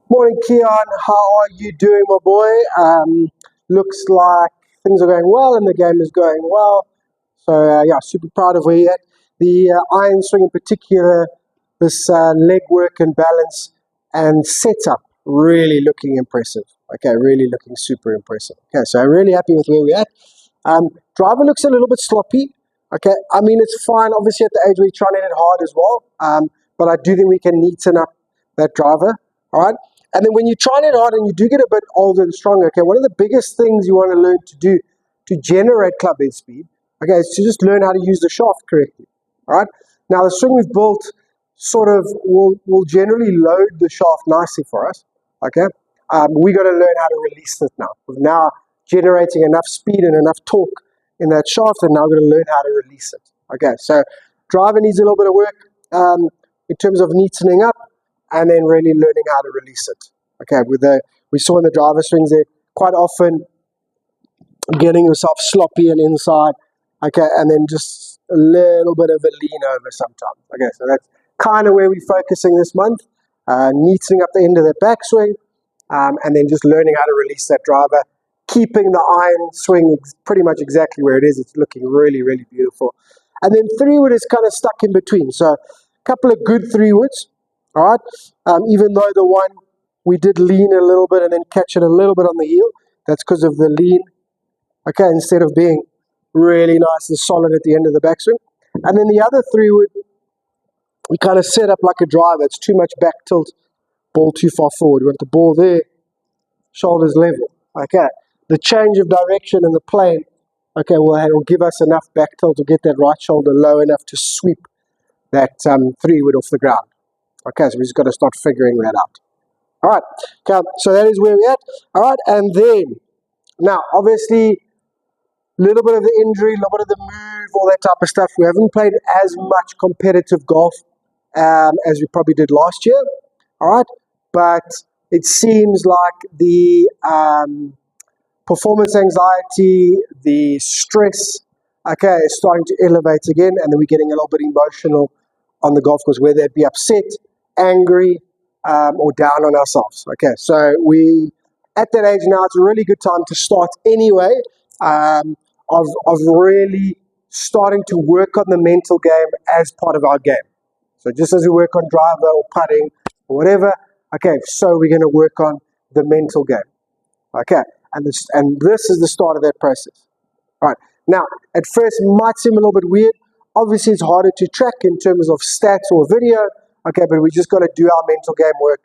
Morning, Kiaan. How are you doing, my boy? Looks like things are going well and the game is going well. So, yeah, super proud of where you're at. The iron swing in particular, this leg work and balance and setup, really looking impressive. Okay, really looking super impressive. Okay, so I'm really happy with where we're at. Driver looks a little bit sloppy. Okay, I mean, it's fine. Obviously, at the age where you're trying to hit it hard as well. But I do think we can neaten up that driver. All right. And then when you try it hard and you do get a bit older and stronger, okay, one of the biggest things you want to learn to do to generate club head speed, okay, is to just learn how to use the shaft correctly. All right. Now the swing we've built sort of will generally load the shaft nicely for us. Okay. We got to learn how to release it now. We're now generating enough speed and enough torque in that shaft, and now we're going to learn how to release it. Okay. So driver needs a little bit of work in terms of neatening up, and then really learning how to release it. Okay, we saw in the driver swings there quite often getting yourself sloppy and inside. Okay, and then just a little bit of a lean over sometimes. Okay, so that's kind of where we're focusing this month, neatening up the end of the backswing, and then just learning how to release that driver, keeping the iron swing pretty much exactly where it is. It's looking really, really beautiful. And then 3-wood is kind of stuck in between. So a couple of good 3-woods. All right, even though the one we did lean a little bit and then catch it a little bit on the heel, that's because of the lean, okay, instead of being really nice and solid at the end of the backswing. And then the other 3-wood, we kind of set up like a driver. It's too much back tilt, ball too far forward. We want the ball there, shoulders level, okay. The change of direction in the plane, okay, well, it'll give us enough back tilt to get that right shoulder low enough to sweep that 3-wood off the ground. Okay, so we just got to start figuring that out. All right, okay, so that is where we're at. All right, and then, now, obviously, a little bit of the injury, a little bit of the move, all that type of stuff. We haven't played as much competitive golf as we probably did last year. All right, but it seems like the performance anxiety, the stress, okay, is starting to elevate again, and then we're getting a little bit emotional on the golf course, whether it be upset, angry, or down on ourselves. Okay, so we at that age now, it's a really good time to start anyway, of really starting to work on the mental game as part of our game. So just as we work on driver or putting or whatever, okay, so we're going to work on the mental game. Okay, and this is the start of that process. All right, now at first it might seem a little bit weird. Obviously, it's harder to track in terms of stats or video. Okay, but we just got to do our mental game work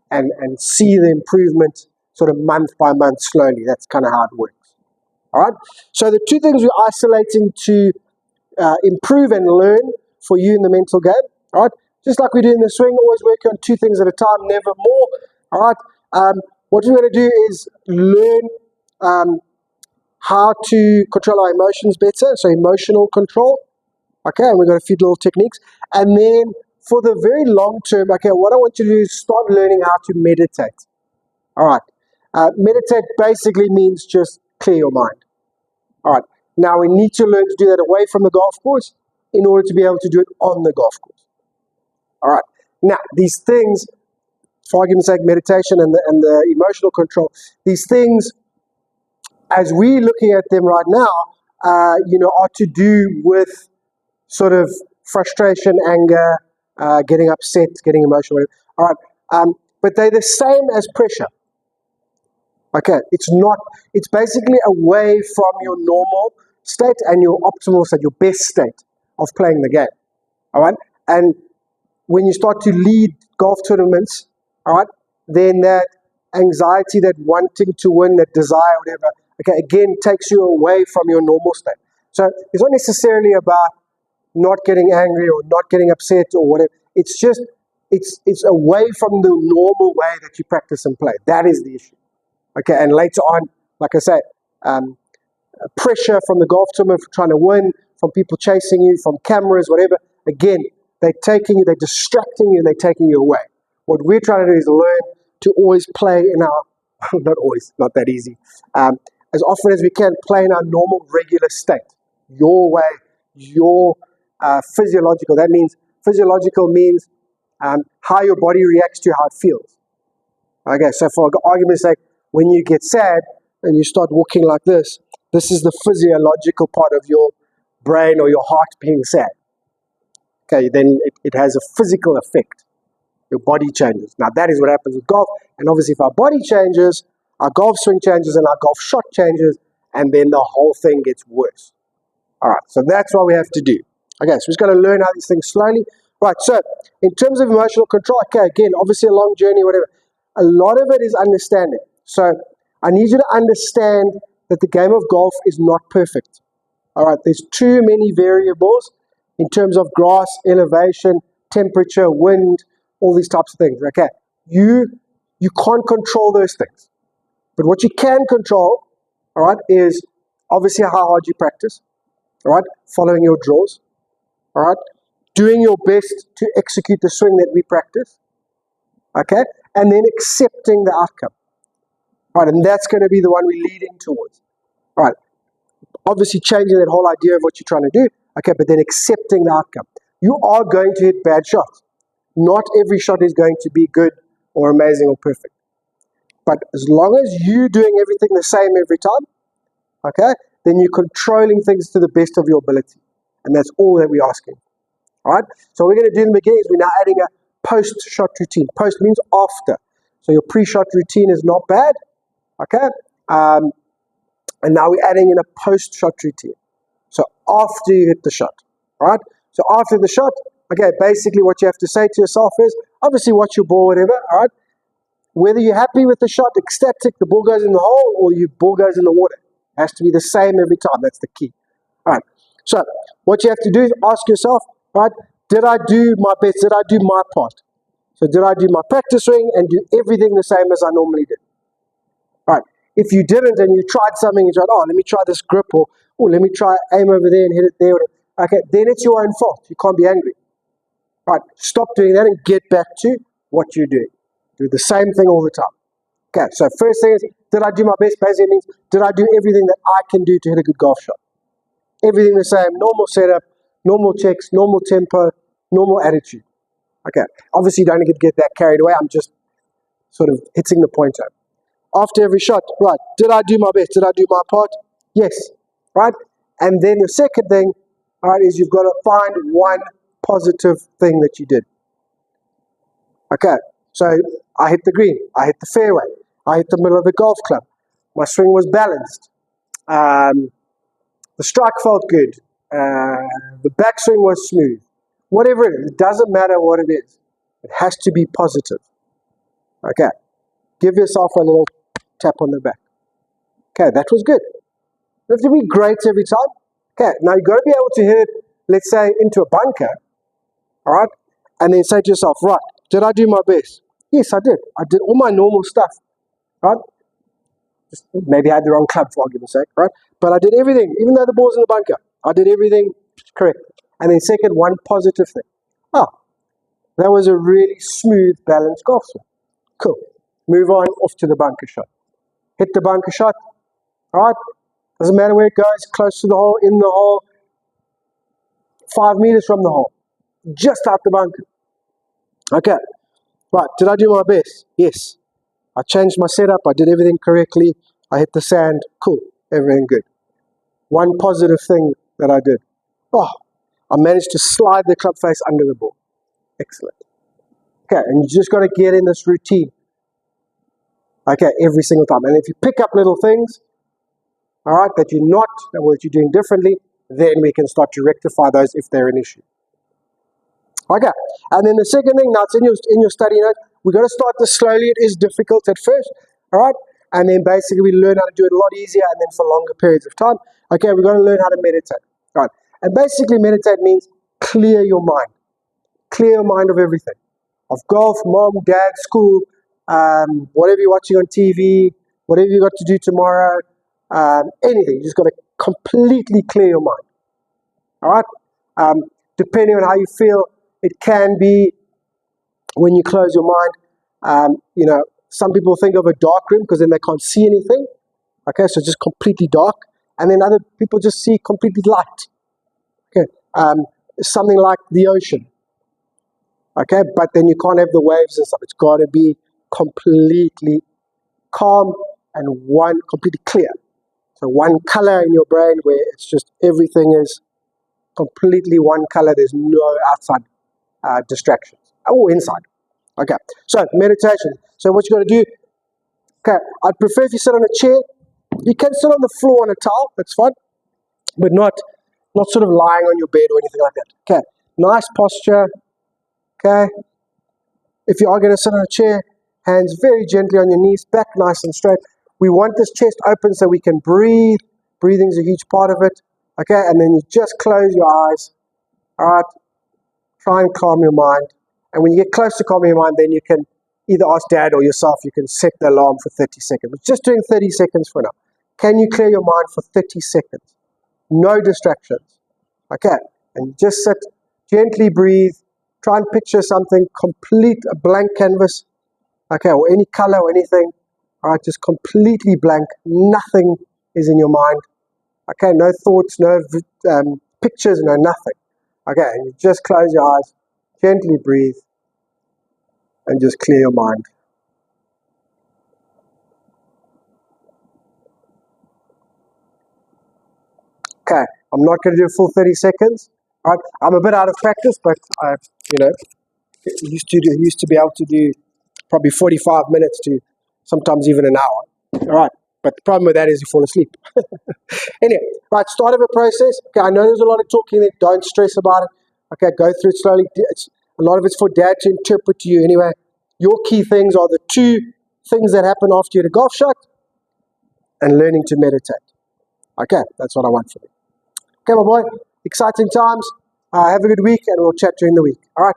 and see the improvement sort of month by month slowly. That's kind of how it works. All right. So the two things we're isolating to improve and learn for you in the mental game. All right. Just like we do in the swing, always working on two things at a time, never more. All right. What we're going to do is learn how to control our emotions better. So emotional control. Okay, and we've got a few little techniques. And then for the very long term, okay, what I want you to do is start learning how to meditate. All right. Meditate basically means just clear your mind. All right. Now we need to learn to do that away from the golf course in order to be able to do it on the golf course. All right. Now, these things, for argument's sake, meditation and the emotional control, these things, as we're looking at them right now, are to do with sort of frustration, anger, getting upset, getting emotional. All right. But they're the same as pressure. Okay, it's basically away from your normal state and your optimal state, your best state of playing the game. All right, and when you start to lead golf tournaments, all right, then that anxiety, that wanting to win, that desire, whatever, okay, again, takes you away from your normal state. So it's not necessarily about not getting angry or not getting upset or whatever. It's just, it's away from the normal way that you practice and play. That is the issue. Okay, and later on, like I say, pressure from the golf tournament for trying to win, from people chasing you, from cameras, whatever. Again, they're taking you, they're distracting you, and they're taking you away. What we're trying to do is learn to always play in our, not always, not that easy, as often as we can, play in our normal, regular state. Your way, your physiological. That means, physiological means how your body reacts to how it feels. Okay, so for argument's sake, when you get sad and you start walking like this is the physiological part of your brain or your heart being sad. Okay, then it has a physical effect. Your body changes. Now that is what happens with golf. And obviously if our body changes, our golf swing changes and our golf shot changes, and then the whole thing gets worse. All right, so that's what we have to do. Okay, so we're just going to learn how these things slowly. Right, so in terms of emotional control, okay, again, obviously a long journey, whatever. A lot of it is understanding. So I need you to understand that the game of golf is not perfect. All right, there's too many variables in terms of grass, elevation, temperature, wind, all these types of things. Okay, you can't control those things. But what you can control, all right, is obviously how hard you practice, all right, following your drills, all right, doing your best to execute the swing that we practice, okay, and then accepting the outcome. All right, and that's going to be the one we're leading towards. All right, obviously changing that whole idea of what you're trying to do, okay, but then accepting the outcome. You are going to hit bad shots. Not every shot is going to be good or amazing or perfect. But as long as you're doing everything the same every time, okay, then you're controlling things to the best of your ability. And that's all that we're asking. All right? So what we're going to do in the beginning is we're now adding a post-shot routine. Post means after. So your pre-shot routine is not bad, okay? And now we're adding in a post-shot routine. So after you hit the shot, all right? So after the shot, okay, basically what you have to say to yourself is, obviously watch your ball, whatever, all right? Whether you're happy with the shot, ecstatic, the ball goes in the hole, or your ball goes in the water. It has to be the same every time. That's the key. All right. So what you have to do is ask yourself, all right, did I do my best? Did I do my part? So did I do my practice swing and do everything the same as I normally did? All right. If you didn't and you tried something, you tried, oh, let me try this grip, or oh, let me try aim over there and hit it there. Okay, then it's your own fault. You can't be angry. All right. Stop doing that and get back to what you're doing. Do the same thing all the time. Okay, so first thing is, did I do my best? Basically means, did I do everything that I can do to hit a good golf shot? Everything the same, normal setup, normal checks, normal tempo, normal attitude. Okay, obviously you don't get that carried away. I'm just sort of hitting the pointer. After every shot, right, did I do my best? Did I do my part? Yes, right? And then the second thing, all right, is you've got to find one positive thing that you did. Okay, so I hit the green, I hit the fairway, I hit the middle of the golf club, my swing was balanced, the strike felt good, the backswing was smooth, whatever it is, it doesn't matter what it is, it has to be positive. Okay, give yourself a little tap on the back. Okay, that was good. You have to be great every time. Okay, now you've got to be able to hit it, let's say, into a bunker, all right, and then say to yourself, right, did I do my best? Yes, I did. I did all my normal stuff, right? Just maybe I had the wrong club for argument's sake, right? But I did everything, even though the ball's in the bunker. I did everything correct. And then second, one positive thing. Oh, that was a really smooth, balanced golf swing. Cool. Move on, off to the bunker shot. Hit the bunker shot, all right? Doesn't matter where it goes, close to the hole, in the hole, 5 meters from the hole, just out the bunker. Okay. Right, did I do my best? Yes. I changed my setup, I did everything correctly, I hit the sand, cool, everything good. One positive thing that I did. Oh, I managed to slide the club face under the ball. Excellent. Okay, and you just got to get in this routine. Okay, every single time. And if you pick up little things, all right, that you're not, or that you're doing differently, then we can start to rectify those if they're an issue. Okay, and then the second thing, now it's in your study note, we've got to start this slowly. It is difficult at first, all right? And then basically we learn how to do it a lot easier and then for longer periods of time. Okay, we're going to learn how to meditate, all right? And basically meditate means clear your mind. Clear your mind of everything. Of golf, mom, dad, school, whatever you're watching on TV, whatever you got to do tomorrow, anything. You just got to completely clear your mind, all right? Depending on how you feel, it can be when you close your mind, some people think of a dark room because then they can't see anything. Okay, so just completely dark. And then other people just see completely light. Okay, something like the ocean. Okay, but then you can't have the waves and stuff. It's got to be completely calm and one completely clear. So one color in your brain where it's just everything is completely one color. There's no outside distractions or inside. Okay, so meditation. So what you got to do, okay, I'd prefer if you sit on a chair. You can sit on the floor on a towel, that's fine, but not sort of lying on your bed or anything like that. Okay, nice posture. Okay, if you are going to sit on a chair, hands very gently on your knees, back nice and straight. We want this chest open so we can breathe. Breathing is a huge part of it. Okay, and then you just close your eyes. All right, try and calm your mind. And when you get close to calming your mind, then you can either ask dad or yourself, you can set the alarm for 30 seconds. We're just doing 30 seconds for now. Can you clear your mind for 30 seconds? No distractions. Okay, and you just sit, gently breathe, try and picture something complete, a blank canvas, okay, or any color or anything. All right, just completely blank, nothing is in your mind. Okay, no thoughts, no pictures, no nothing. Okay, and you just close your eyes, gently breathe, and just clear your mind. Okay, I'm not going to do a full 30 seconds. All right, I'm a bit out of practice, but I, used to be able to do probably 45 minutes to sometimes even an hour. All right, but the problem with that is you fall asleep. Anyway, right, start of a process. Okay, I know there's a lot of talking there. Don't stress about it. Okay, go through it slowly. A lot of it's for dad to interpret to you anyway. Your key things are the two things that happen after you had a golf shot and learning to meditate. Okay, that's what I want from you. Okay, my boy, exciting times. Have a good week, and we'll chat during the week. All right.